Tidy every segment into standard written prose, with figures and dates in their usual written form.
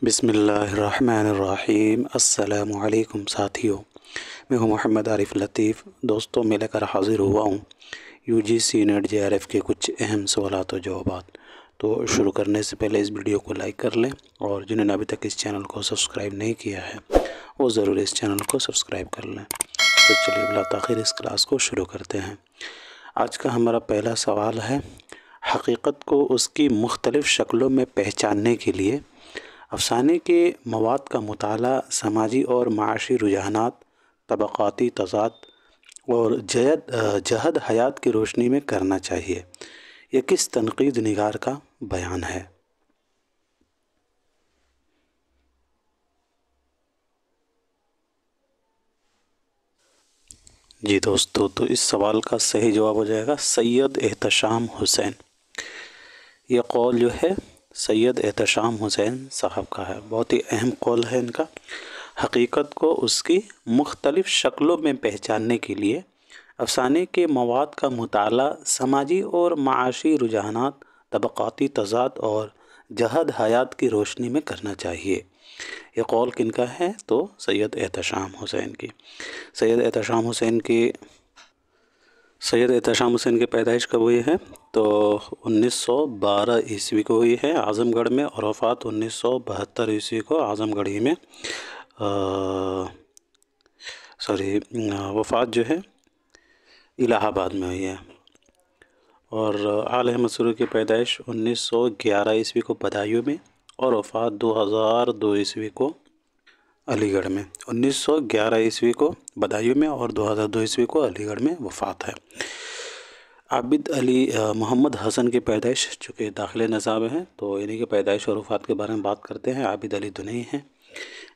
بسم اللہ الرحمن الرحیم۔ السلام علیکم ساتھیوں، میں ہوں محمد عارف لطیف۔ دوستوں، میں لے کر حاضر ہوا ہوں UGC نیٹ JRF کے کچھ اہم سوالات و جوابات۔ تو شروع کرنے سے پہلے اس ویڈیو کو لائک کر لیں، اور جنہوں نے ابھی تک اس چینل کو سبسکرائب نہیں کیا ہے وہ ضرور اس چینل کو سبسکرائب کر لیں۔ تو چلیے بلا تاخیر اس کلاس کو شروع کرتے ہیں۔ آج کا ہمارا پہلا سوال ہے، حقیقت کو اس کی مختلف شکلوں میں پہچاننے کے لیے افسانے کے مواد کا مطالعہ سماجی اور معاشی رجحانات، طبقاتی تضاد اور جہد حیات کی روشنی میں کرنا چاہیے۔ یہ کس تنقید نگار کا بیان ہے؟ جی دوستو، تو اس سوال کا صحیح جواب ہو جائے گا سید احتشام حسین۔ یہ قول جو ہے سید احتشام حسین صاحب کا ہے، بہت ہی اہم قول ہے ان کا۔ حقیقت کو اس کی مختلف شکلوں میں پہچاننے کے لیے افسانے کے مواد کا مطالعہ سماجی اور معاشی رجحانات، طبقاتی تضاد اور جہد حیات کی روشنی میں کرنا چاہیے۔ یہ قول کن کا ہے؟ تو سید احتشام حسین کی۔ سید احتشام حسین کی پیدائش کب ہوئی ہے؟ تو 1912 عیسوی کو ہوئی ہے اعظم گڑھ میں، اور وفات 1972 عیسوی کو اعظم گڑھ ہی میں وفات جو ہے الہ آباد میں ہوئی ہے۔ اور آل احمد سرور کی پیدائش 1911 عیسوی کو بدایوں میں، اور وفات 2002 عیسوی کو علی گڑھ میں۔ 1911 عیسوی کو بدایوں میں اور 2002 عیسوی کو علی گڑھ میں وفات ہے۔ عابد علی محمد حسن کی پیدائش، چونکہ داخلے نصاب ہیں تو انہی کی پیدائش اور وفات کے بارے میں بات کرتے ہیں۔ عابد علی دنئی ہیں۔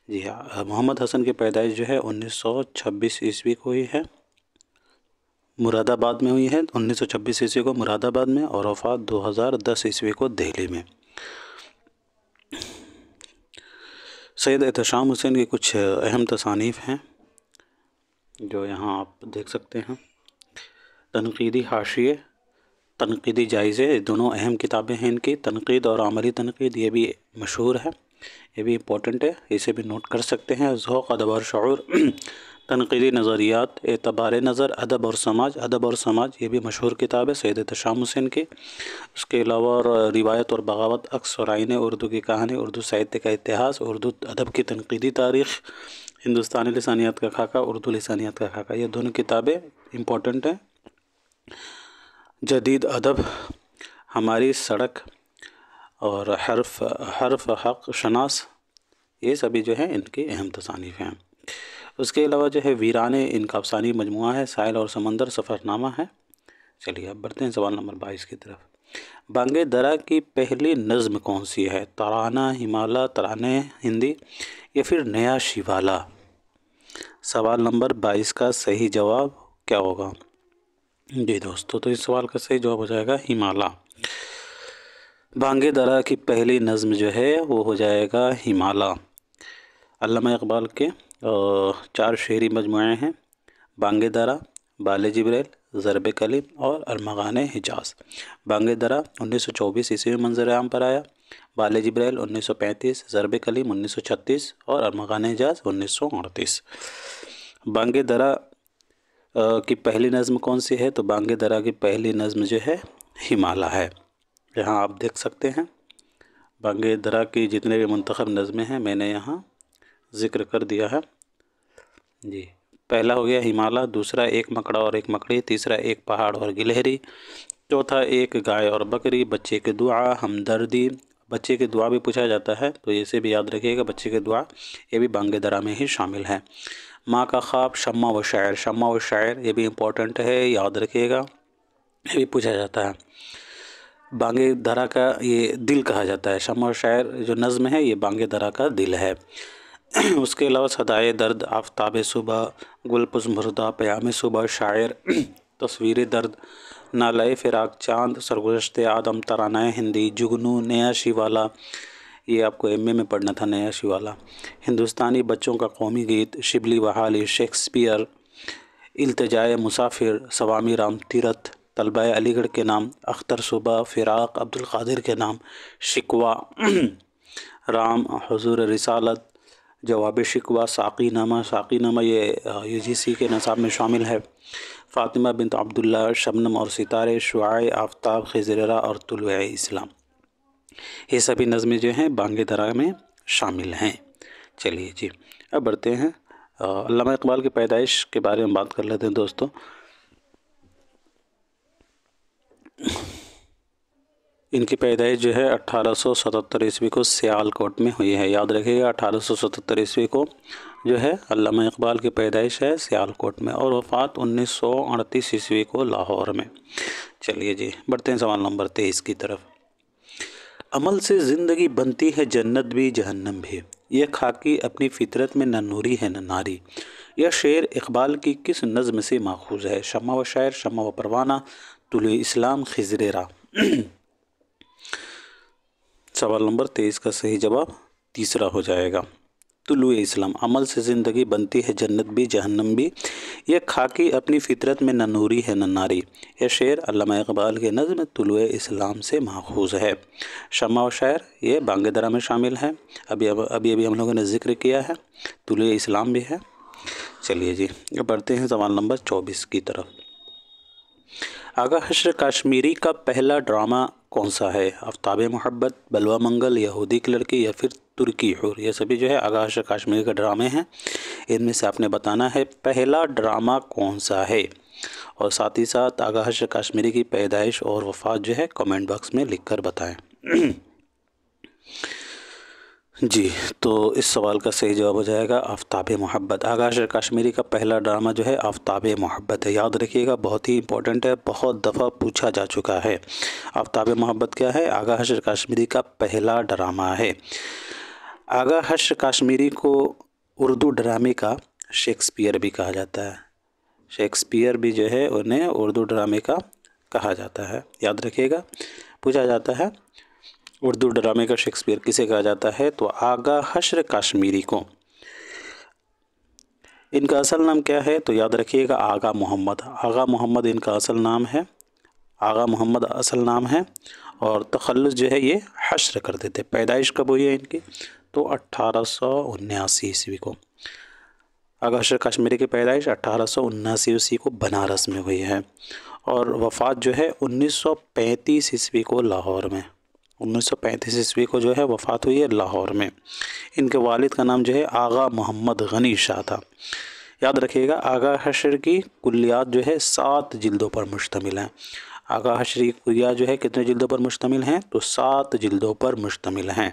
جی ہاں، محمد حسن کی پیدائش جو ہے 1926 عیسوی کو ہوئی ہے، مراد آباد میں ہوئی ہے 1926 عیسوی کو مراد آباد میں، اور وفات 2010 عیسوی کو دہلی میں۔ سید احتشام حسین کی کچھ اہم تصانیف ہیں جو یہاں آپ دیکھ سکتے ہیں۔ تنقیدی حاشیے، تنقیدی جائزے، دونوں اہم کتابیں ہیں ان کی۔ تنقید اور عملی تنقید، یہ بھی مشہور ہے، یہ بھی امپورٹنٹ ہے، اسے بھی نوٹ کر سکتے ہیں۔ ذوق، ادب اور شعور، تنقیدی نظریات، اعتبار نظر، ادب اور سماج، یہ بھی مشہور کتاب ہے سید احتشام حسین کی۔ اس کے علاوہ روایت اور بغاوت، عکس اور آئینے، اردو کی کہانی، اردو ساہتیہ کا اتہاس، اردو ادب کی تنقیدی تاریخ، ہندوستانی لسانیات کا خاکہ، اردو لسانیات کا خاکہ، یہ دونوں کتابیں امپورٹنٹ ہیں۔ جدید ادب، ہماری سڑک اور حرف حق شناس، یہ سبھی جو ہیں ان کی اہم تصانیف ہیں۔ اس کے علاوہ جو ہے ویرانے، ان کا افسانوی مجموعہ ہے۔ ساحل اور سمندر، سفر نامہ ہے۔ چلیے اب بڑھتے ہیں سوال نمبر 22 کی طرف۔ بانگ درا کی پہلی نظم کون سی ہے؟ ترانہ ہمالہ، ترانے ہندی، یا پھر نیا شیوالا؟ سوال نمبر 22 کا صحیح جواب کیا ہوگا؟ جی دوستو، تو اس سوال کا صحیح جواب ہو جائے گا ہمالہ۔ بانگ درا کی پہلی نظم جو ہے وہ ہو جائے گا ہمالہ۔ علامہ اقبال کے 4 شعری مجموعے ہیں: بانگ درا، بال جبریل، ضرب کلم اور ارمغان حجاز۔ بانگ درا 1924 عیسوی میں منظر عام پر آیا، بال جبریل 1935، ضرب کلم 1936 اور ارمغان حجاز 1938۔ بانگ درا کی پہلی نظم کون سی ہے؟ تو بانگ درا کی پہلی نظم جو ہے ہمالہ ہے۔ یہاں آپ دیکھ سکتے ہیں بانگ درا کی جتنے بھی منتخب نظمیں ہیں میں نے یہاں ذکر کر دیا ہے۔ جی، پہلا ہو گیا ہمالہ، دوسرا ایک مکڑا اور ایک مکڑی، تیسرا ایک پہاڑ اور گلہری، چوتھا ایک گائے اور بکری، بچے کی دعا، ہمدردی۔ بچے کی دعا بھی پوچھا جاتا ہے تو اسے بھی یاد رکھیے گا، بچے کی دعا یہ بھی بانگ درا میں ہی شامل ہے۔ ماں کا خواب، شمع و شاعر، شمع و شاعر یہ بھی امپورٹنٹ ہے، یاد رکھیے گا، یہ بھی پوچھا جاتا ہے۔ بانگ درا کا یہ دل کہا جاتا ہے، شمع و شاعر جو نظم ہے یہ بانگ درا کا دل ہے۔ اس کے علاوہ صدائے درد، آفتاب صبح، گل پز مردہ، پیام صبح، شاعر، تصویر درد، نالۂ فراق چاند، سرگزشت آدم، ترانہ ہندی، جگنو، نیا شیوالا، یہ آپ کو ایم اے میں پڑھنا تھا نیا شیوالا، ہندوستانی بچوں کا قومی گیت، شبلی بحالی، شیکسپیئر، التجائے مسافر، سوامی رام تیرتھ، طلبہ علی گڑھ کے نام، اختر صبح، فراق، عبد القادر کے نام، شکوہ، رام حضور رسالت، جواب شکوہ، ساقی نامہ یہ UGC کے نصاب میں شامل ہے، فاطمہ بنت عبداللہ، شبنم اور ستارے، شعاع، آفتاب، خضررہ اور طلوع اسلام، یہ سبھی نظمیں جو ہیں بانگ درا میں شامل ہیں۔ چلیے جی اب بڑھتے ہیں، علامہ اقبال کی پیدائش کے بارے میں بات کر لیتے ہیں دوستو۔ ان کی پیدائش جو ہے 1877 عیسوی کو سیالکوٹ میں ہوئی ہے، یاد رکھیے گا 1877 عیسوی کو جو ہے علامہ اقبال کی پیدائش ہے سیالکوٹ میں، اور وفات 1938 عیسوی کو لاہور میں۔ چلیے جی بڑھتے ہیں سوال نمبر 23 کی طرف۔ عمل سے زندگی بنتی ہے جنت بھی جہنم بھی، یہ خاکی اپنی فطرت میں نہ نوری ہے نہ ناری، یہ شعر اقبال کی کس نظم سے ماخوذ ہے؟ شمع و شاعر، شمع و پروانہ، طلوع اسلام، خضررہ۔ سوال نمبر 23 کا صحیح جواب تیسرا ہو جائے گا، طلوع اسلام۔ عمل سے زندگی بنتی ہے جنت بھی جہنم بھی، یہ خاکی اپنی فطرت میں نہ نوری ہے نہ ناری، یہ شعر علامہ اقبال کے نظم طلوع اسلام سے ماخوذ ہے۔ شمع و شاعر یہ بانگ درا میں شامل ہے، ابھی ہم لوگوں نے ذکر کیا ہے، طلوع اسلام بھی ہے۔ چلیے جی اب بڑھتے ہیں سوال نمبر 24 کی طرف۔ آغا حشر کاشمیری کا پہلا ڈرامہ کون سا ہے؟ آفتاب محبت، بلوہ منگل، یہودی کی لڑکی یا پھر ترکی حور۔ یہ سبھی جو ہے آغا حشر کاشمیری کے ڈرامے ہیں، ان میں سے آپ نے بتانا ہے پہلا ڈرامہ کون سا ہے، اور ساتھ ہی ساتھ آغا حشر کاشمیری کی پیدائش اور وفات جو ہے کمنٹ باکس میں لکھ کر بتائیں۔ جی تو اس سوال کا صحیح جواب ہو جائے گا آفتاب محبت۔ آغا حشر کاشمیری کا پہلا ڈرامہ جو ہے آفتاب محبت ہے، یاد رکھیے گا، بہت ہی امپورٹنٹ ہے، بہت دفعہ پوچھا جا چکا ہے۔ آفتاب محبت کیا ہے؟ آغا حشر کاشمیری کا پہلا ڈرامہ ہے۔ آغا حشر کاشمیری کو اردو ڈرامے کا شیکسپیئر بھی کہا جاتا ہے، شیکسپیئر بھی جو ہے انہیں اردو ڈرامے کا کہا جاتا ہے، یاد رکھیے گا، پوچھا جاتا ہے اردو ڈرامے کا شیکسپیئر کسے کہا جاتا ہے، تو آغا حشر کاشمیری کو۔ ان کا اصل نام کیا ہے؟ تو یاد رکھیے گا آغا محمد، آغا محمد ان کا اصل نام ہے، آغا محمد اصل نام ہے، اور تخلص جو ہے یہ حشر کرتے تھے۔ پیدائش کب ہوئی ہے ان کی؟ تو 1879 عیسوی کو۔ آغا حشر کاشمیری کی پیدائش 1879 عیسوی کو بنارس میں ہوئی ہے، اور وفات جو ہے 1935 عیسوی کو لاہور میں، 1935 عیسوی کو جو ہے وفات ہوئی ہے لاہور میں۔ ان کے والد کا نام جو ہے آغا محمد غنی شاہ تھا۔ یاد رکھیے گا آغا حشر کی کلیات جو ہے 7 جلدوں پر مشتمل ہیں۔ آغا حشر کی کلیات جو ہے کتنے جلدوں پر مشتمل ہیں؟ تو 7 جلدوں پر مشتمل ہیں۔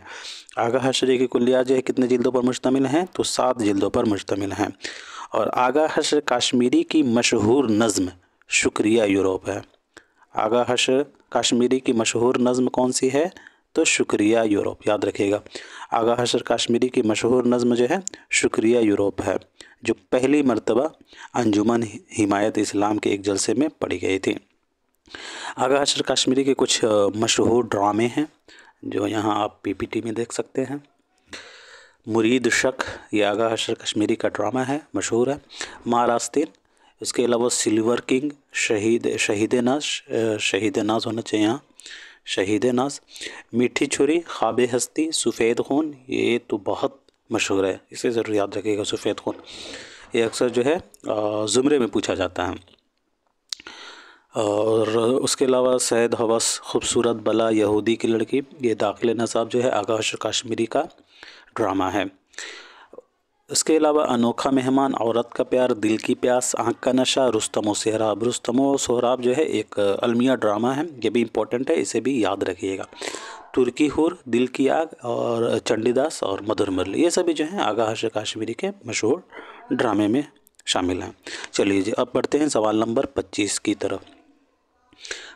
آغا حشر کی کلیات جو ہے کتنے جلدوں پر مشتمل ہیں؟ تو 7 جلدوں پر مشتمل ہیں۔ اور آغا حشر کاشمیری کی مشہور نظم شکریہ یوروپ ہے۔ آغا حشر کاشمیری کی مشہور نظم کون سی ہے؟ تو شکریہ یوروپ، یاد رکھیے گا۔ آغا حشر کاشمیری کی مشہور نظم جو ہے شکریہ یوروپ ہے، جو پہلی مرتبہ انجمن حمایت اسلام کے ایک جلسے میں پڑھی گئی تھی۔ آغا حشر کاشمیری کے کچھ مشہور ڈرامے ہیں جو یہاں آپ PPT میں دیکھ سکتے ہیں۔ مرید شک یہ آغا حشر کاشمیری کا ڈرامہ ہے، مشہور ہے۔ ماں راستین، اس کے علاوہ سلور کنگ، شہید ناز ہونا چاہیے یہاں، شہید ناز، میٹھی چھری، خواب ہستی، سفید خون، یہ تو بہت مشہور ہے، اسے ضرور یاد رکھیے گا، سفید خون یہ اکثر جو ہے زمرے میں پوچھا جاتا ہے۔ اور اس کے علاوہ سید حوث، خوبصورت بلا، یہودی کی لڑکی، یہ داخل نصاب جو ہے آغا حشر کاشمیری کا ڈرامہ ہے۔ اس کے علاوہ انوکھا مہمان، عورت کا پیار، دل کی پیاس، آنکھ کا نشہ، رستم و سہراب۔ رستم و سہراب جو ہے ایک المیہ ڈرامہ ہے، یہ بھی امپورٹنٹ ہے، اسے بھی یاد رکھیے گا۔ ترکی حور، دل کی آگ، اور چنڈی داس اور مدھر مرلی، یہ سبھی جو ہیں آغا حشر کاشمیری کے مشہور ڈرامے میں شامل ہیں۔ چلیے جی اب بڑھتے ہیں سوال نمبر 25 کی طرف۔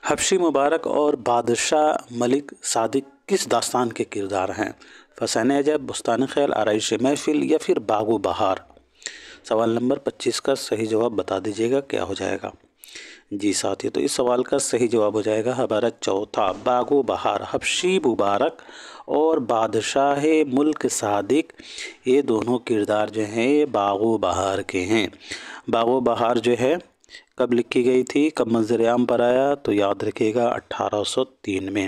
حبشی مبارک اور بادشاہ ملک صادق کس داستان کے کردار ہیں؟ فسانہ عجب، بستان خیال، آرائش محفل یا پھر باغ و بہار۔ سوال نمبر 25 کا صحیح جواب بتا دیجیے گا کیا ہو جائے گا۔ جی ساتھی تو اس سوال کا صحیح جواب ہو جائے گا ہمارا چوتھا، باغ و بہار۔ حبشی مبارک اور بادشاہ ملک صادق یہ دونوں کردار جو ہیں باغ و بہار کے ہیں۔ باغ و بہار جو ہے کب لکھی گئی تھی، کب منظر عام پر آیا؟ تو یاد رکھیے گا 1803 میں،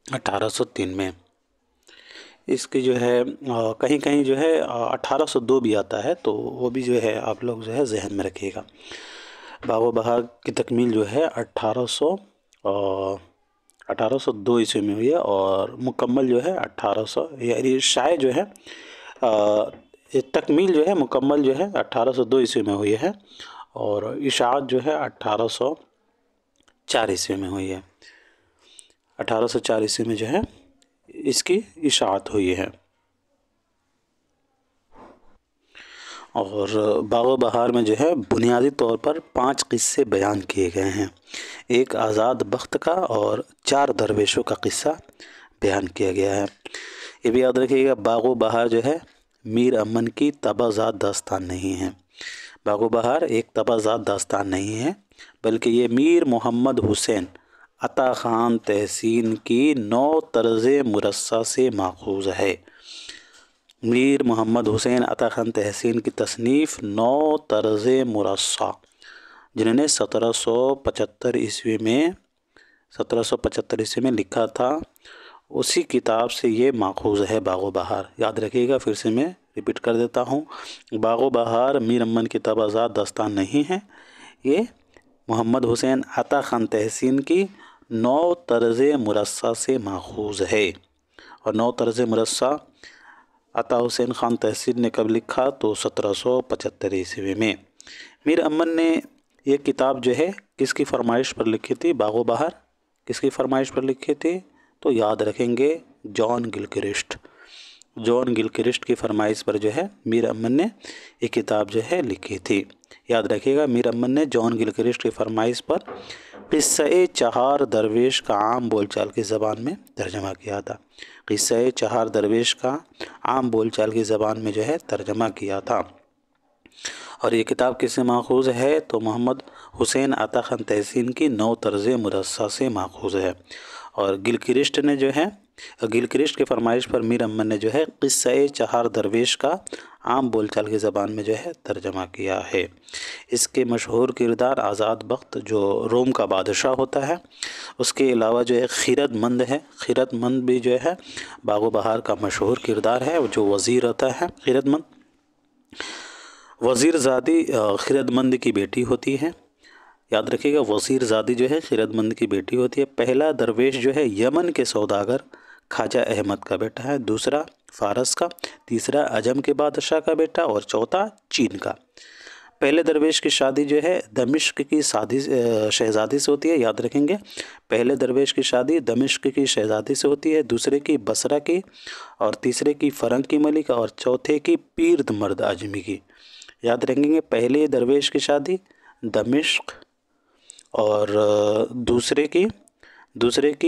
1803 میں۔ اس کی جو ہے کہیں کہیں جو ہے 1802 بھی آتا ہے، تو وہ بھی جو ہے آپ لوگ جو ہے ذہن میں رکھیے گا۔ باغ و بہار کی تکمیل جو ہے 1802 عیسوی میں ہوئی ہے، اور مکمل جو ہے 1800، یعنی شائع جو ہے تکمیل جو ہے مکمل جو ہے 1802 عیسوی میں ہوئی ہے، اور اشاعت جو ہے 1804 عیسوی میں ہوئی ہے۔ 1804 عیسوی میں جو ہے اس کی اشاعت ہوئی ہے۔ اور باغ و بہار میں جو ہے بنیادی طور پر 5 قصے بیان کیے گئے ہیں۔ ایک آزاد بخت کا اور 4 درویشوں کا قصہ بیان کیا گیا ہے۔ یہ بھی یاد رکھیے گا، باغ و بہار جو ہے میر امن کی طبع ذات داستان نہیں ہے۔ باغ و بہار ایک طبع ذات داستان نہیں ہے، بلکہ یہ میر محمد حسین عطا خان تحسین کی نو طرز مرصع سے ماخوذ ہے۔ میر محمد حسین عطا خان تحسین کی تصنیف نو طرز مرصع، جنہوں نے 1775 عیسوی میں لکھا تھا، اسی کتاب سے یہ ماخوذ ہے باغ و بہار۔ یاد رکھیے گا، پھر سے میں ریپیٹ کر دیتا ہوں، باغ و بہار میر امن کی طبع ذات داستان نہیں ہے، یہ محمد حسین عطا خان تحسین کی نو طرز مرصع سے ماخوذ ہے۔ اور نو طرز مرصع عطا حسین خان تحسین نے کب لکھا؟ تو 1775 عیسوی میں۔ میر امن نے یہ کتاب جو ہے کس کی فرمائش پر لکھی تھی؟ باغ و بہار کس کی فرمائش پر لکھی تھی؟ تو یاد رکھیں گے، جان گلکرسٹ کی فرمائش پر جو ہے میر امن نے یہ کتاب جو ہے لکھی تھی۔ یاد رکھیے گا، میر امن نے جان گلکرسٹ کی فرمائش پر قصہ 4 درویش کا عام بول چال کی زبان میں ترجمہ کیا تھا۔ قصہ 4 درویش کا عام بول چال کی زبان میں جو ہے ترجمہ کیا تھا۔ اور یہ کتاب کس سے ماخوذ ہے؟ تو محمد حسین عطا خان تحسین کی نو طرز مرصع سے ماخوذ ہے۔ اور گلکرسٹ کی فرمائش پر میر امن نے جو ہے قصہ 4 درویش کا عام بول چال کی زبان میں جو ہے ترجمہ کیا ہے۔ اس کے مشہور کردار آزاد بخت جو روم کا بادشاہ ہوتا ہے، اس کے علاوہ جو ہے خیرت مند بھی جو ہے باغ و بہار کا مشہور کردار ہے، جو وزیر ہوتا ہے۔ خیرت مند وزیر زادی خیرت مند کی بیٹی ہوتی ہے۔ یاد رکھیے گا، وزیر زادی جو ہے خیرت مند کی بیٹی ہوتی ہے۔ پہلا درویش جو ہے یمن کے سوداگر خواجہ احمد کا بیٹا ہے، دوسرا فارس کا، تیسرا عجم کے بادشاہ کا بیٹا، اور چوتھا چین کا۔ پہلے درویش کی شادی جو ہے دمشق کی شہزادی سے ہوتی ہے۔ یاد رکھیں گے، پہلے درویش کی شادی دمشق کی شہزادی سے ہوتی ہے، دوسرے کی بصرہ کی، اور تیسرے کی فرنگ کی ملکہ، اور چوتھے کی پیرد مرد اجمی کی۔ یاد رکھیں گے، پہلے درویش کی شادی دمشق، اور دوسرے کی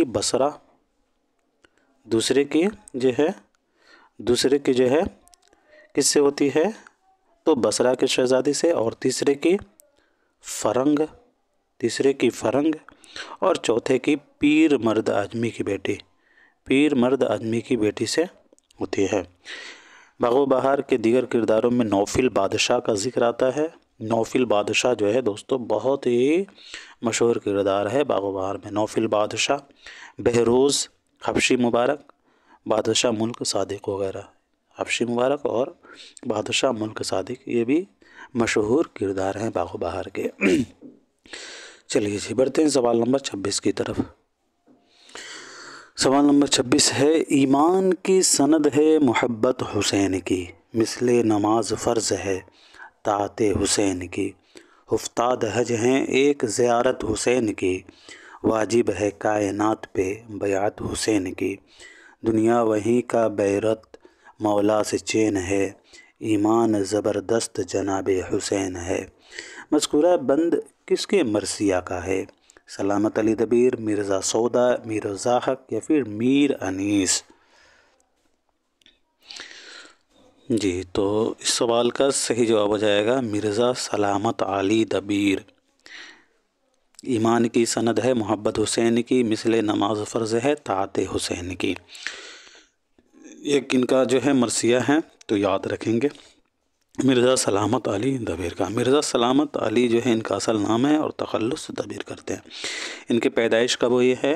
بصرہ، دوسرے کی جو ہے کس سے ہوتی ہے؟ تو بصرہ کے شہزادی سے، اور تیسرے کی فرنگ، اور چوتھے کی پیر مرد اجمی کی بیٹی سے ہوتی ہے۔ باغ و بہار کے دیگر کرداروں میں نوفل بادشاہ کا ذکر آتا ہے۔ نوفل بادشاہ جو ہے دوستو بہت ہی مشہور کردار ہے باغ و بہار میں۔ نوفل بادشاہ، بہروز حبشی مبارک، بادشاہ ملک صادق وغیرہ، حبشی مبارک اور بادشاہ ملک صادق، یہ بھی مشہور کردار ہیں باغ و بہار کے۔ چلیے جی، بڑھتے ہیں سوال نمبر 26 کی طرف۔ سوال نمبر 26 ہے، ایمان کی سند ہے محبت حسین کی، مثل نماز فرض ہے طاعت حسین کی، ہفتاد حج ہیں ایک زیارت حسین کی، واجب ہے کائنات پہ بیعت حسین کی، دنیا وہیں کا بیرت مولا سے چین ہے، ایمان زبردست جناب حسین ہے۔ مذکورہ بند کس کے مرثیہ کا ہے؟ سلامت علی دبیر، مرزا سودا، مرزا حق، یا پھر میر انیس؟ جی، تو اس سوال کا صحیح جواب ہو جائے گا مرزا سلامت علی دبیر۔ ایمان کی سند ہے محبت حسین کی، مثل نماز فرض ہے طاعت حسین کی۔ یہ کن کا جو ہے مرثیہ ہے؟ تو یاد رکھیں گے، مرزا سلامت علی دبیر کا۔ مرزا سلامت علی جو ہے ان کا اصل نام ہے، اور تخلص دبیر کرتے ہیں۔ ان کی پیدائش کب ہوئی ہے؟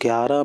11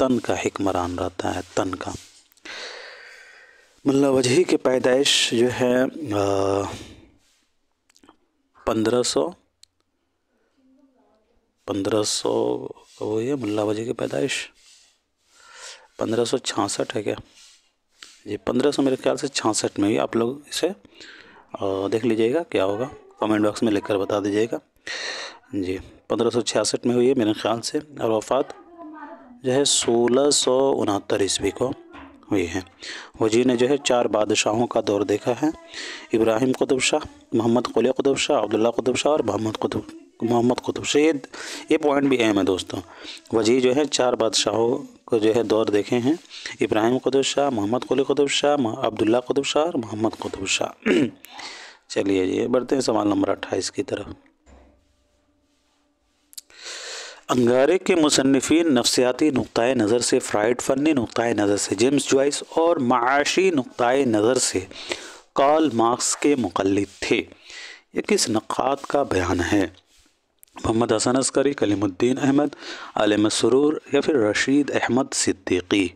تن کا حکمران رہتا ہے، تن کا۔ ملا وجہی کی پیدائش جو ہے 1500 وہی ہے ملا وجہی کی پیدائش 1566 ہے کیا جی؟ 1500 میرے خیال سے 66 میں ہی، آپ لوگ اسے دیکھ لیجئے گا کیا ہوگا، کمنٹ باکس میں لکھ کر بتا دیجئے گا جی۔ 1566 میں ہوئی ہے میرے خیال سے، اور وفات جو ہے 1669 عیسوی کو ہوئی ہے۔ وجی نے جو ہے 4 بادشاہوں کا دور دیکھا ہے، ابراہیم قطب شاہ، محمد قلی قطب شاہ، عبداللہ قطب شاہ اور محمد قطب شاہ۔ یہ پوائنٹ بھی اہم ہے دوستوں۔ وجی جو ہے 4 بادشاہوں کو جو ہے دور دیکھے ہیں، ابراہیم قطب شاہ، محمد قلی قطب شاہ، عبداللہ قطب شاہ اور محمد قطب شاہ۔ چلیے جی بڑھتے ہیں سوال نمبر 28 کی طرف۔ انگارے کے مصنفین نفسیاتی نقطۂ نظر سے فرائڈ، فنی نقطۂ نظر سے جیمس جوائس اور معاشی نقطۂ نظر سے کارل مارکس کے مقلد تھے۔ یہ کس نقاد کا بیان ہے؟ محمد حسن عسکری، کلیم الدین احمد، آل مسرور یا پھر رشید احمد صدیقی؟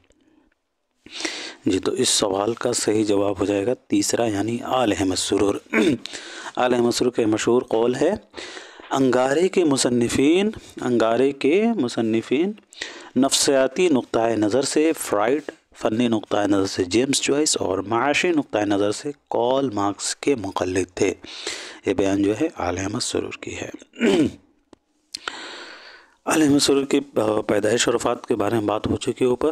جی تو اس سوال کا صحیح جواب ہو جائے گا تیسرا، یعنی آل مسرور۔ آل مسرور کے مشہور قول ہے، انگارے کے مصنفین نفسیاتی نقطۂ نظر سے فرائڈ، فنی نقطۂ نظر سے جیمس جوائس اور معاشی نقطۂ نظر سے کارل مارکس کے مقلد تھے۔ یہ بیان جو ہے آل مسرور کی ہے۔ آل مسرور کی پیدائش اور وفات کے بارے میں بات ہو چکی ہے اوپر۔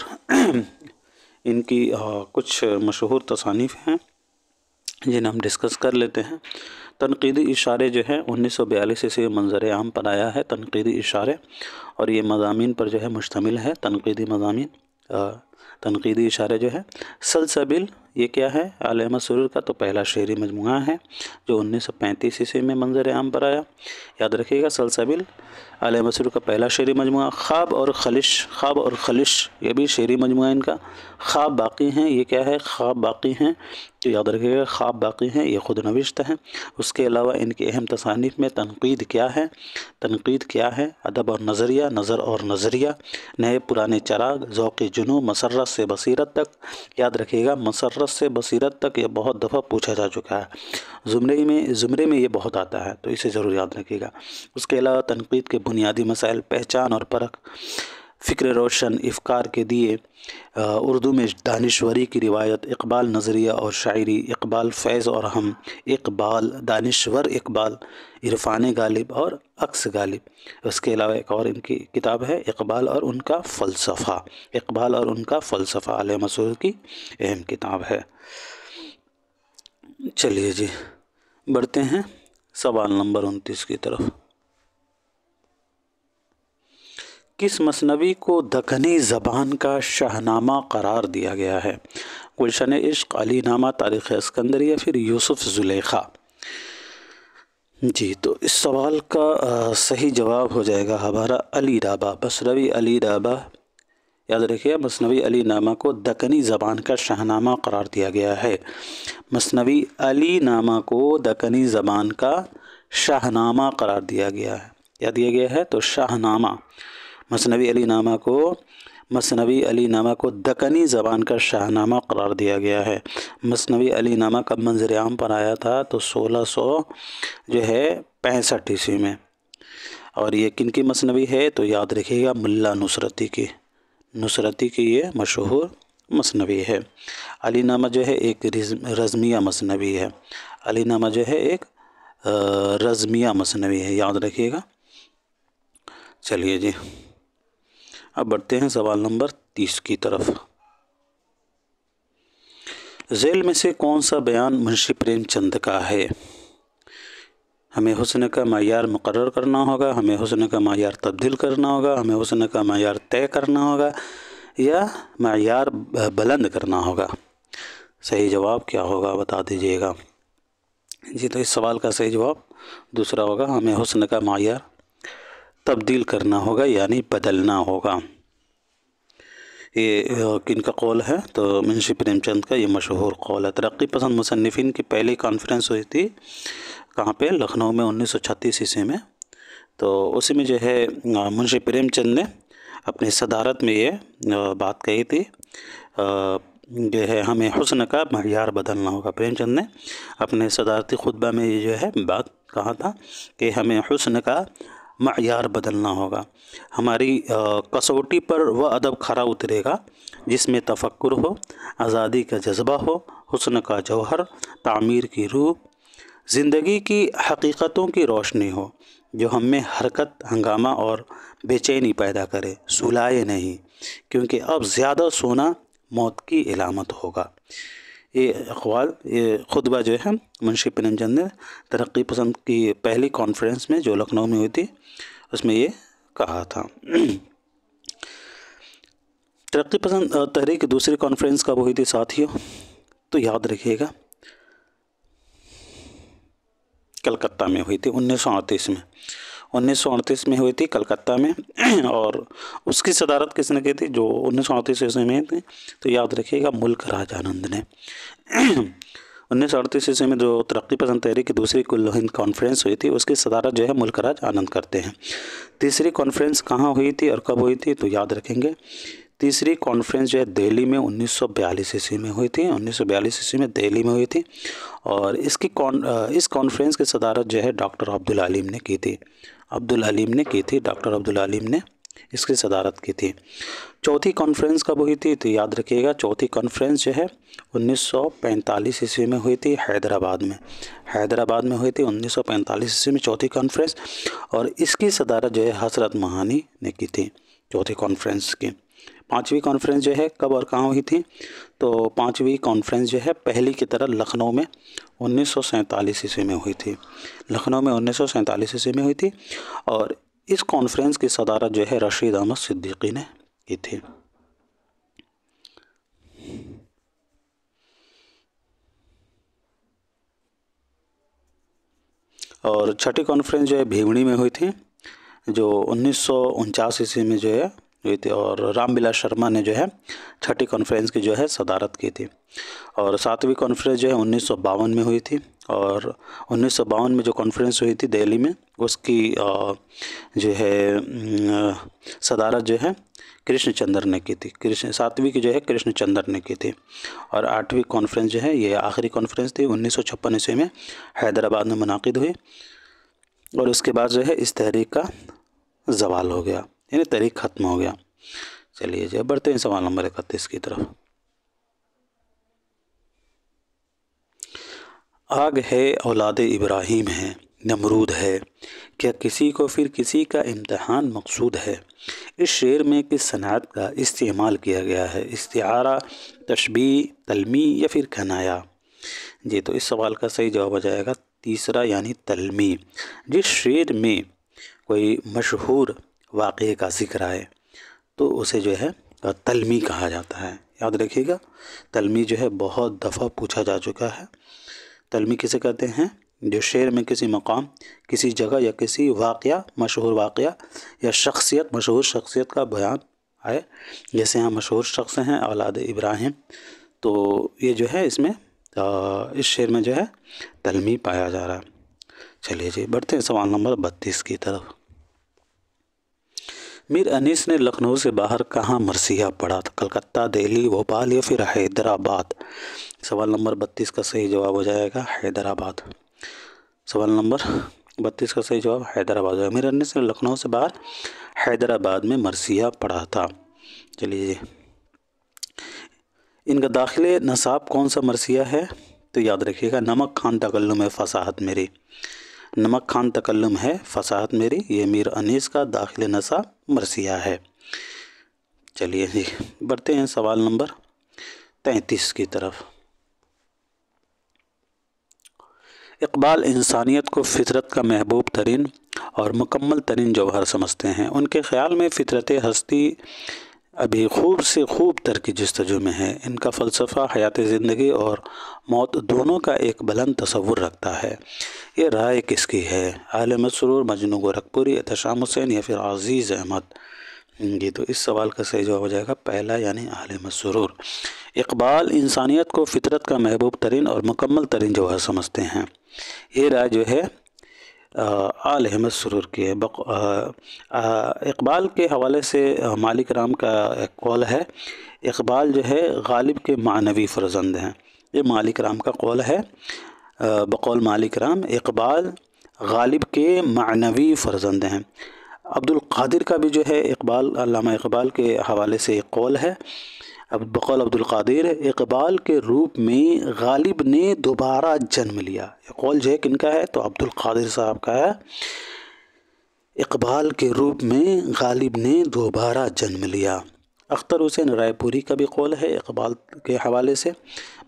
ان کی کچھ مشہور تصانیف ہیں جنہیں ہم ڈسکس کر لیتے ہیں۔ تنقیدی اشارے جو ہے 1942 سے منظر عام پر آیا ہے، تنقیدی اشارے، اور یہ مضامین پر جو ہے مشتمل ہے، تنقیدی مضامین، تنقیدی اشارے جو ہے۔ سلسبیل یہ کیا ہے؟ آل مسرور کا تو پہلا شعری مجموعہ ہے جو 1935 عیسوی میں منظر عام پر آیا، یاد رکھیے گا سلسبیل آل مسرور کا پہلا شعری مجموعہ۔ خواب اور خلش یہ بھی شعری مجموعہ ان کا۔ خواب باقی ہیں، یہ کیا ہے؟ خواب باقی ہیں، تو یاد رکھیے گا خواب باقی ہیں یہ خود نوشت ہے۔ اس کے علاوہ ان کی اہم تصانیف میں تنقید کیا ہے؟ ادب اور نظریہ، نظر اور نظریہ، نئے پرانے چراغ، ذوق جنوں، مسرت سے بصیرت تک۔ یاد رکھیے گا مسرت سے بصیرت تک، یہ بہت دفعہ پوچھا جا چکا ہے، زمرے میں یہ بہت آتا ہے، تو اسے ضرور یاد رکھیے گا۔ اس کے علاوہ تنقید کے بنیادی مسائل، پہچان اور پرکھ، فکر روشن، افکار کے دیے، اردو میں دانشوری کی روایت، اقبال نظریہ اور شاعری، اقبال فیض اور ہم، اقبال دانشور، اقبال عرفان غالب اور عکس غالب۔ اس کے علاوہ ایک اور ان کی کتاب ہے اقبال اور ان کا فلسفہ، آل مسرور کی اہم کتاب ہے۔ چلیے جی بڑھتے ہیں سوال نمبر 29 کی طرف۔ کس مثنوی کو دکنی زبان کا شاہنامہ قرار دیا گیا ہے؟ گلشن عشق، علی نامہ، تاریخ اسکندر یا پھر یوسف زلیخا؟ جی تو اس سوال کا صحیح جواب ہو جائے گا ہمارا علی نامہ، مثنوی علی نامہ۔ یاد رکھیے مثنوی علی نامہ کو دکنی زبان کا شاہنامہ قرار دیا گیا ہے۔ مثنوی علی نامہ کو دکنی زبان کا شاہنامہ قرار دیا گیا ہے، یا دیا گیا ہے تو شاہنامہ۔ مثنوی علی نامہ کو دکنی زبان کا شاہنامہ قرار دیا گیا ہے۔ مثنوی علی نامہ کب منظر عام پر آیا تھا؟ تو 1665 عیسوی میں۔ اور یہ کن کی مثنوی ہے؟ تو یاد رکھیے گا ملا نصرتی کی یہ مشہور مثنوی ہے۔ علی نامہ جو ہے ایک رزمیہ مثنوی ہے، علی نامہ جو ہے ایک رزمیہ مثنوی ہے، یاد رکھیے گا۔ چلیے جی اب بڑھتے ہیں سوال نمبر 30 کی طرف۔ ذیل میں سے کون سا بیان منشی پریم چند کا ہے؟ ہمیں حسن کا معیار مقرر کرنا ہوگا، ہمیں حسن کا معیار تبدیل کرنا ہوگا، ہمیں حسن کا معیار طے کرنا ہوگا، یا معیار بلند کرنا ہوگا؟ صحیح جواب کیا ہوگا بتا دیجیے گا۔ جی تو اس سوال کا صحیح جواب دوسرا ہوگا، ہمیں حسن کا معیار تبدیل کرنا ہوگا، یعنی بدلنا ہوگا۔ یہ کن کا قول ہے؟ تو منشی پریم چند کا یہ مشہور قول ہے۔ ترقی پسند مصنفین کی پہلی کانفرنس ہوئی تھی کہاں پہ؟ لکھنؤ میں 1936 عیسوی میں۔ تو اسی میں جو ہے منشی پریم چند نے اپنی صدارت میں یہ بات کہی تھی، جو ہے ہمیں حسن کا معیار بدلنا ہوگا۔ پریم چند نے اپنے صدارتی خطبہ میں یہ جو ہے بات کہا تھا کہ ہمیں حسن کا معیار بدلنا ہوگا، ہماری کسوٹی پر وہ ادب کھرا اترے گا جس میں تفکر ہو، آزادی کا جذبہ ہو، حسن کا جوہر، تعمیر کی روح، زندگی کی حقیقتوں کی روشنی ہو، جو ہم میں حرکت، ہنگامہ اور بے چینی پیدا کرے، سلائے نہیں، کیونکہ اب زیادہ سونا موت کی علامت ہوگا۔ یہ اقوال، یہ خطبہ جو ہے منشی پریم چند نے ترقی پسند کی پہلی کانفرنس میں جو لکھنؤ میں ہوئی تھی اس میں یہ کہا تھا۔ ترقی پسند تحریک کی دوسری کانفرنس کب ہوئی تھی ساتھیوں؟ تو یاد رکھیے گا کلکتہ میں ہوئی تھی 1938 میں، 1938 میں ہوئی تھی کلکتہ میں، اور اس کی صدارت کس نے کی تھی جو 1938 عیسوی میں تھی؟ تو یاد رکھیے گا ملک راج آنند نے۔ 1938 عیسوی میں جو ترقی پسند تحریک کی دوسری کل ہند کانفرنس ہوئی تھی اس کی صدارت جو ہے ملک راج آنند کرتے ہیں۔ تیسری کانفرنس کہاں ہوئی تھی اور کب ہوئی تھی؟ تو یاد رکھیں گے تیسری کانفرنس جو ہے دہلی میں 1942 عیسوی میں ہوئی تھی، 1942 عیسوی میں دہلی میں ہوئی تھی، اور اس کانفرنس کی صدارت جو ہے ڈاکٹر عبدالعلیم نے کی تھی، ڈاکٹر عبدالعلیم نے اس کی صدارت کی تھی۔ چوتھی کانفرنس کب ہوئی تھی؟ تو یاد رکھیے گا چوتھی کانفرنس جو ہے 1945 عیسوی میں ہوئی تھی حیدرآباد میں ہوئی تھی 1945 عیسوی میں چوتھی کانفرنس، اور اس کی صدارت جو ہے حضرت مہانی نے کی تھی چوتھی کانفرنس کی۔ پانچویں کانفرنس جو ہے کب اور کہاں ہوئی تھی؟ تو پانچویں کانفرنس جو ہے پہلی کی طرح لکھنؤ میں 1947 عیسوی میں ہوئی تھی، لکھنؤ میں 1947 عیسوی میں ہوئی تھی، اور اس کانفرنس کی صدارت جو ہے رشید احمد صدیقی نے کی تھی۔ اور چھٹی کانفرنس جو ہے بھیونی میں ہوئی تھی جو 1949 عیسوی میں جو ہے ہوئی تھی، اور رام بلاس شرما نے جو ہے چھٹی کانفرنس کی جو ہے صدارت کی تھی۔ اور ساتویں کانفرنس جو ہے 1952 میں ہوئی تھی، اور 1952 میں جو کانفرنس ہوئی تھی دہلی میں اس کی جو ہے صدارت جو ہے کرشن چندر نے کی تھی، ساتویں کی جو ہے کرشن چندر نے کی تھی۔ اور آٹھویں کانفرنس جو ہے یہ آخری کانفرنس تھی 1956 عیسوی میں حیدرآباد میں منعقد ہوئی، اور اس کے بعد جو ہے اس تحریک کا زوال ہو گیا، یعنی تحریک ختم ہو گیا۔ چلیے جی اب بڑھتے ہیں سوال نمبر 31 کی طرف۔ آگ ہے اولاد ابراہیم ہے، نمرود ہے، کیا کسی کو پھر کسی کا امتحان مقصود ہے؟ اس شعر میں کس صنعت کا استعمال کیا گیا ہے؟ استعارہ، تشبیہ، تلمیح یا پھر کنایا؟ جی تو اس سوال کا صحیح جواب ہو جائے گا تیسرا یعنی تلمیح۔ جس شعر میں کوئی مشہور واقعے کا ذکر آئے تو اسے جو ہے تلمیح کہا جاتا ہے۔ یاد رکھیے گا تلمیح جو ہے بہت دفعہ پوچھا جا چکا ہے۔ تلمیح کسے کہتے ہیں؟ جو شعر میں کسی مقام، کسی جگہ یا کسی واقعہ، مشہور واقعہ یا شخصیت، مشہور شخصیت کا بیان آئے، جیسے ہم مشہور شخص ہیں اولاد ابراہیم، تو یہ جو ہے اس میں اس شعر میں جو ہے تلمیح پایا جا رہا ہے۔ چلیے جی بڑھتے ہیں سوال نمبر 32 کی طرف۔ میر انیس نے لکھنؤ سے باہر کہاں مرثیہ پڑھا تھا؟ کلکتہ، دہلی، بھوپال یا پھر حیدرآباد؟ سوال نمبر 32 کا صحیح جواب ہو جائے گا حیدرآباد۔ سوال نمبر 32 کا صحیح جواب حیدرآباد ہے۔ میر انیس نے لکھنؤ سے باہر حیدرآباد میں مرثیہ پڑھا تھا۔ چلیے جی ان کا داخل نصاب کون سا مرثیہ ہے؟ تو یاد رکھیے گا نمک خوان تکلم ہے فصاحت میری، نمک خوان تکلم ہے فصاحت میری، یہ میر انیس کا داخل نصاب مرثیہ ہے۔ چلیے جی بڑھتے ہیں سوال نمبر 33 کی طرف۔ اقبال انسانیت کو فطرت کا محبوب ترین اور مکمل ترین جوہر سمجھتے ہیں۔ ان کے خیال میں فطرت ہستی ابھی خوب سے خوب تر کی جستجو میں ہے۔ ان کا فلسفہ حیات زندگی اور موت دونوں کا ایک بلند تصور رکھتا ہے۔ یہ رائے کس کی ہے؟ اہل مسرور، مجنوں گورکھپوری، احتشام حسین یا پھر عزیز احمد؟ جی تو اس سوال کا صحیح جواب ہو جائے گا پہلا یعنی اہل مسرور۔ اقبال انسانیت کو فطرت کا محبوب ترین اور مکمل ترین جوہر سمجھتے ہیں۔ یہ رائے جو ہے آل احمد سرور کی ہے۔ اقبال کے حوالے سے مالک رام کا ایک قول ہے، اقبال جو ہے غالب کے معنوی فرزند ہیں۔ یہ مالک رام کا قول ہے، بقول مالک رام اقبال غالب کے معنوی فرزند ہیں۔ عبد القادر کا بھی جو ہے اقبال، علامہ اقبال کے حوالے سے ایک قول ہے، بقول عبد القادر اقبال کے روپ میں غالب نے دوبارہ جنم لیا۔ یہ قول جو ہے کن کا ہے؟ تو عبد القادر صاحب کا ہے، اقبال کے روپ میں غالب نے دوبارہ جنم لیا۔ اختر حسین رائے پوری کا بھی قول ہے اقبال کے حوالے سے،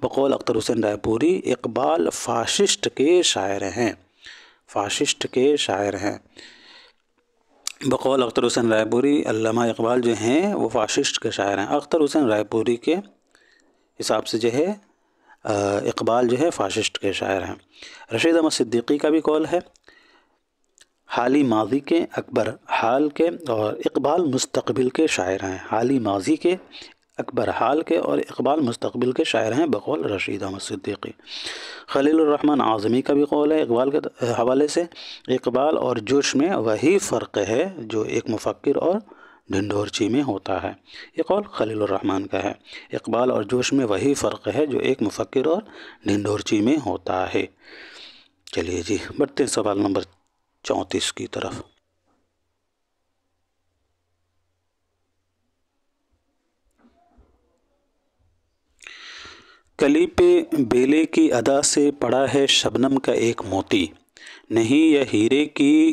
بقول اختر حسین رائے پوری اقبال فاشسٹ کے شاعر ہیں، فاشسٹ کے شاعر ہیں۔ بقول اختر حسین رائے پوری علامہ اقبال جو ہیں وہ فاشسٹ کے شاعر ہیں۔ اختر حسین رائے پوری کے حساب سے جو ہے اقبال جو ہے فاشسٹ کے شاعر ہیں۔ رشید احمد صدیقی کا بھی قول ہے، حالی ماضی کے اکبر حال کے اور اقبال مستقبل کے شاعر ہیں۔ حالی ماضی کے اکبر حال کے اور اقبال مستقبل کے شاعر ہیں بقول رشید احمد صدیقی۔ خلیل الرحمن اعظمی کا بھی قول ہے اقبال کے حوالے سے، اقبال اور جوش میں وہی فرق ہے جو ایک مفکر اور ڈھنڈورچی میں ہوتا ہے۔ یہ قول خلیل الرحمن کا ہے، اقبال اور جوش میں وہی فرق ہے جو ایک مفکر اور ڈھنڈورچی میں ہوتا ہے۔ چلیے جی بڑھتے ہیں سوال نمبر 34 کی طرف۔ کلی پہ بیلے کی ادا سے پڑا ہے شبنم کا ایک موتی، نہیں یہ ہیرے کی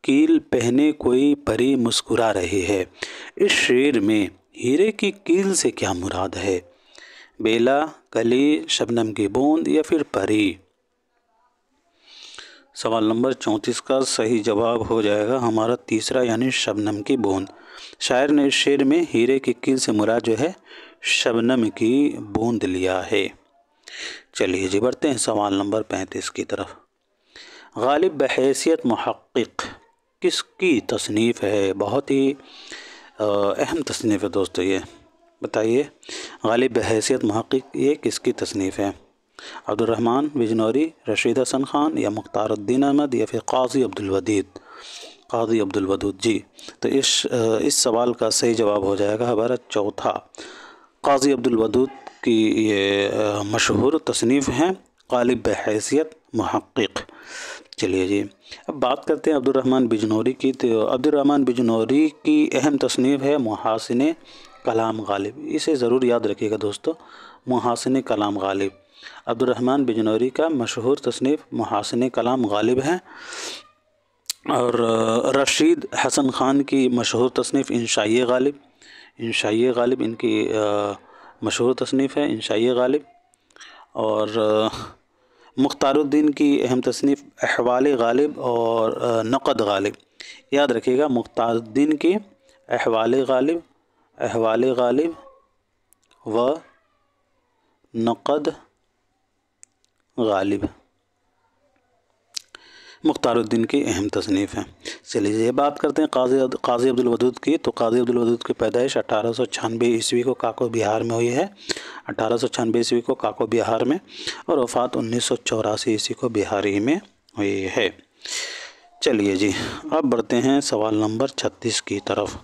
کیل پہنے کوئی پری مسکرا رہی ہے۔ اس شعر میں ہیرے کی کیل سے کیا مراد ہے؟ بیلا، کلی، شبنم کی بوند یا پھر پری؟ سوال نمبر 34 کا صحیح جواب ہو جائے گا ہمارا تیسرا، یعنی شبنم کی بوند۔ شاعر نے اس شعر میں ہیرے کی کیل سے مراد جو ہے شبنم کی بوند لیا ہے۔ چلیے جی بڑھتے ہیں سوال نمبر 35 کی طرف۔ غالب بحیثیت محقق کس کی تصنیف ہے؟ بہت ہی اہم تصنیف ہے دوستو، یہ بتائیے غالب بحیثیت محقق یہ کس کی تصنیف ہے؟ عبد الرحمن بجنوری، رشید حسن خان یا مختار الدین احمد یا پھر قاضی عبد الودود جی۔ تو اس سوال کا صحیح جواب ہو جائے گا ہمارا چوتھا، قاضی عبد الودود کی یہ مشہور تصنیف ہیں غالب بحیثیت محقق۔ چلیے جی اب بات کرتے ہیں عبد الرحمن بجنوری کی۔ تو عبد الرحمن بجنوری کی اہم تصنیف ہے محاسن کلام غالب، اسے ضرور یاد رکھیے گا دوستو، محاسن کلام غالب۔ عبد الرحمن بجنوری کا مشہور تصنیف محاسن کلام غالب ہے، اور رشید حسن خان کی مشہور تصنیف انشائی غالب، انشائی غالب ان کی مشہور تصنیف ہے انشائی غالب، اور مختار الدین کی اہم تصنیف احوال غالب اور نقد غالب۔ یاد رکھیے گا مختار الدین کی احوال غالب و نقد غالب مختار الدین کی اہم تصنیف ہے۔ چلیے یہ بات کرتے ہیں قاضی عبد الودود کی۔ تو قاضی عبد الودود کی پیدائش 1896 عیسوی کو کاکو بہار میں ہوئی ہے، 1896 عیسوی کو کاکو بہار میں، اور وفات 1984 عیسوی کو بہار ہی میں ہوئی ہے۔ چلیے جی اب بڑھتے ہیں سوال نمبر 36 کی طرف۔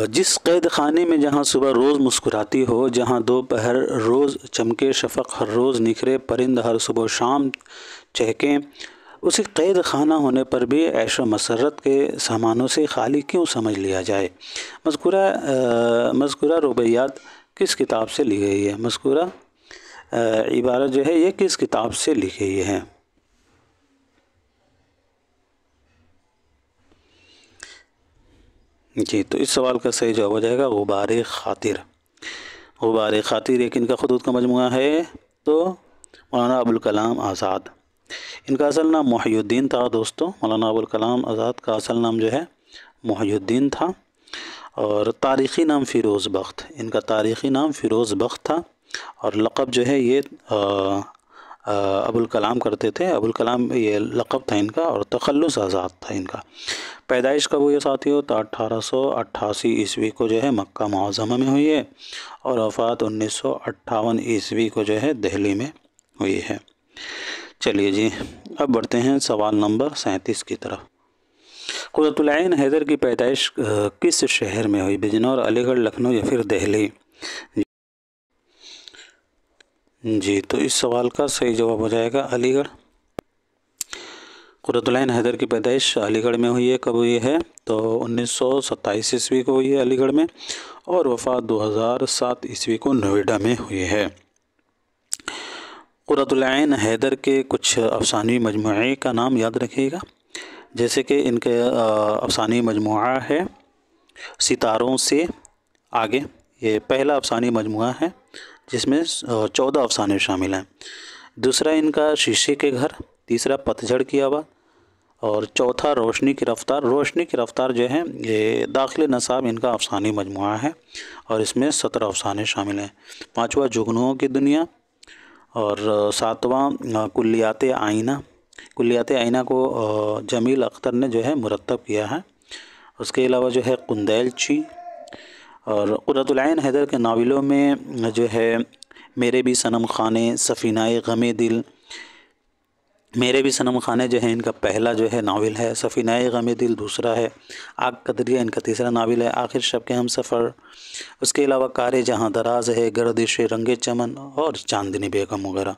جس قید خانے میں جہاں صبح روز مسکراتی ہو، جہاں دوپہر روز چمکے شفق، ہر روز نکھرے پرند، ہر صبح و شام چہکیں، اسی قید خانہ ہونے پر بھی عیش و مسرت کے سامانوں سے خالی کیوں سمجھ لیا جائے؟ مذکورہ رباعیات کس کتاب سے لی گئی ہے؟ مذکورہ عبارت جو ہے یہ کس کتاب سے لکھی گئی ہے؟ جی تو اس سوال کا صحیح جواب ہو جائے گا غبار خاطر۔ غبار خاطر ایک ان کا خطوط کا مجموعہ ہے، تو مولانا ابوالکلام آزاد، ان کا اصل نام محی الدین تھا دوستو، مولانا ابوالکلام آزاد کا اصل نام جو ہے محی الدین تھا، اور تاریخی نام فیروز بخت، ان کا تاریخی نام فیروز بخت تھا، اور لقب جو ہے یہ ابوالکلام کرتے تھے، ابوالکلام یہ لقب تھا ان کا، اور تخلص آزاد تھا ان کا۔ پیدائش کب ہوئی ساتھیوں؟ تو 1888 عیسوی کو جو ہے مکہ معظمہ میں ہوئی ہے، اور وفات 1958 عیسوی کو جو ہے دہلی میں ہوئی ہے۔ چلیے جی، اب بڑھتے ہیں سوال نمبر 37 کی طرف۔ قرۃ العین حیدر کی پیدائش کس شہر میں ہوئی؟ بجنور، علی گڑھ، لکھنؤ یا پھر دہلی؟ جی تو اس سوال کا صحیح جواب ہو جائے گا علی گڑھ۔ قرۃ العین حیدر کی پیدائش علی گڑھ میں ہوئی ہے۔ کب ہوئی ہے؟ تو 1927 عیسوی کو ہوئی ہے علی گڑھ میں، اور وفات 2007 عیسوی کو نوئیڈا میں ہوئی ہے۔ قرۃ العین حیدر کے کچھ افسانوی مجموعے کا نام یاد رکھیے گا، جیسے کہ ان کے افسانوی مجموعہ ہے ستاروں سے آگے، یہ پہلا افسانوی مجموعہ ہے جس میں 14 افسانے شامل ہیں۔ دوسرا ان کا شیشے کے گھر، تیسرا پتجھڑ کی آواز، اور چوتھا روشنی کی رفتار۔ روشنی کی رفتار جو ہے یہ داخل نصاب ان کا افسانوی مجموعہ ہے، اور اس میں 17 افسانے شامل ہیں۔ پانچواں جگنوؤں کی دنیا، اور ساتواں کلیات آئینہ۔ کلیات آئینہ کو جمیل اختر نے جو ہے مرتب کیا ہے۔ اس کے علاوہ جو ہے قندیلچی، اور قرۃ العین حیدر کے ناولوں میں جو ہے میرے بھی صنم خانے، سفینہ غم دل۔ میرے بھی صنم خانے جو ہے ان کا پہلا جو ہے ناول ہے، سفینہ غم دل دوسرا ہے، آگ کا دریا ان کا تیسرا ناول ہے، آخر شب کے ہم سفر۔ اس کے علاوہ کار جہاں دراز ہے، گردش رنگ چمن اور چاندنی بیگم وغیرہ،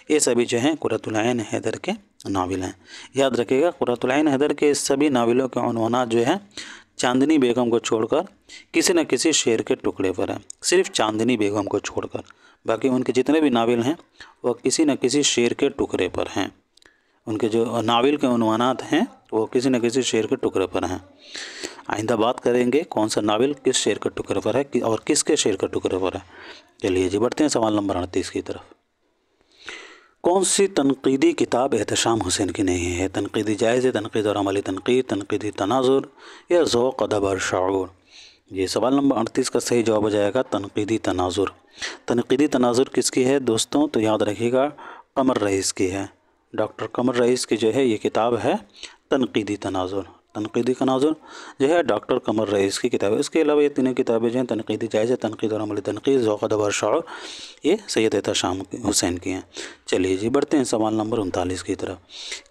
یہ سبھی جو ہیں قرۃ العین حیدر کے ناول ہیں۔ یاد رکھیے گا قرۃ العین حیدر کے سبھی ناولوں کے عنوانات جو ہیں چاندنی بیگم کو چھوڑ کر کسی نہ کسی شعر کے ٹکڑے پر ہیں، صرف چاندنی بیگم کو چھوڑ کر، باقی ان کے جتنے بھی ناول ہیں وہ کسی نہ کسی شعر کے ٹکڑے پر ہیں۔ ان کے جو ناول کے عنوانات ہیں وہ کسی نہ کسی شعر کے ٹکڑے پر ہیں۔ آئندہ بات کریں گے کون سا ناول کس شعر کے ٹکڑے پر ہے اور کس کے شعر کے ٹکڑے پر ہے۔ چلیے جی بڑھتے ہیں سوال نمبر 38 کی طرف۔ کون سی تنقیدی کتاب احتشام حسین کی نہیں ہے؟ تنقیدی جائزے، تنقید اور عملی تنقید، تنقیدی تناظر یا ذوق، ادب اور شعور؟ یہ سوال نمبر 38 کا صحیح جواب ہو جائے گا تنقیدی تناظر۔ تنقیدی تناظر کس کی ہے دوستوں؟ تو یاد رکھیے گا قمر رئیس کی ہے، ڈاکٹر قمر رئیس کی جو ہے یہ کتاب ہے تنقیدی تناظر۔ تنقیدی تناظر جو ہے ڈاکٹر قمر رئیس کی کتاب ہے۔ اس کے علاوہ یہ تینوں کتابیں جو ہیں تنقیدی جائزے، تنقید اور عملی تنقید، ذوق، ادب اور شعور، یہ سید احتشام حسین کی ہیں۔ چلیے جی بڑھتے ہیں سوال نمبر 39 کی طرف۔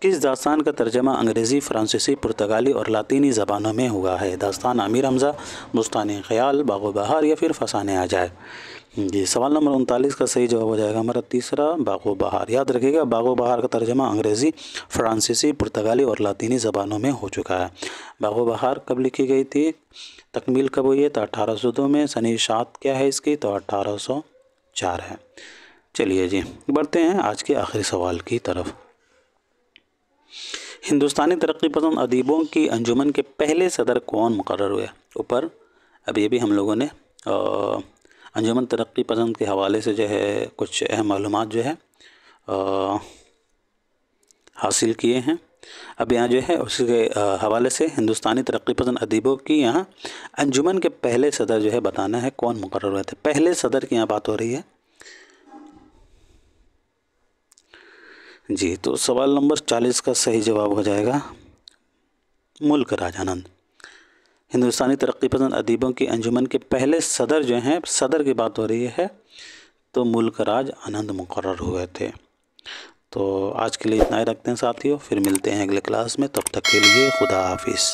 کس داستان کا ترجمہ انگریزی، فرانسیسی، پرتگالی اور لاطینی زبانوں میں ہوا ہے؟ داستان امیر حمزہ، بستان خیال، باغ و بہار یا پھر فسانے عجائب؟ جی سوال نمبر 39 کا صحیح جواب ہو جائے گا ہمارا تیسرا، باغ و بہار۔ یاد رکھیے گا باغ و بہار کا ترجمہ انگریزی، فرانسیسی، پرتگالی اور لاطینی زبانوں میں ہو چکا ہے۔ باغ و بہار کب لکھی گئی تھی؟ تکمیل کب ہوئی ہے؟ تو 1802 میں۔ سن اشاعت کیا ہے اس کی؟ تو 1804 ہے۔ چلیے جی بڑھتے ہیں آج کے آخری سوال کی طرف۔ ہندوستانی ترقی پسند ادیبوں کی انجمن کے پہلے صدر کون مقرر ہوئے؟ اوپر اب یہ بھی ہم لوگوں نے انجمن ترقی پسند کے حوالے سے جو ہے کچھ اہم معلومات جو ہے حاصل کیے ہیں۔ اب یہاں جو ہے اس کے حوالے سے ہندوستانی ترقی پسند ادیبوں کی یہاں انجمن کے پہلے صدر جو ہے بتانا ہے کون مقرر ہوئے تھے۔ پہلے صدر کی یہاں بات ہو رہی ہے۔ جی تو سوال نمبر 40 کا صحیح جواب ہو جائے گا ملک راج آنند۔ ہندوستانی ترقی پسند ادیبوں کی انجمن کے پہلے صدر جو ہیں، صدر کی بات ہو رہی ہے، تو ملک راج آنند مقرر ہوئے تھے۔ تو آج کے لیے اتنا ہی رکھتے ہیں ساتھیوں، پھر ملتے ہیں اگلے کلاس میں، تب تک کے لیے خدا حافظ۔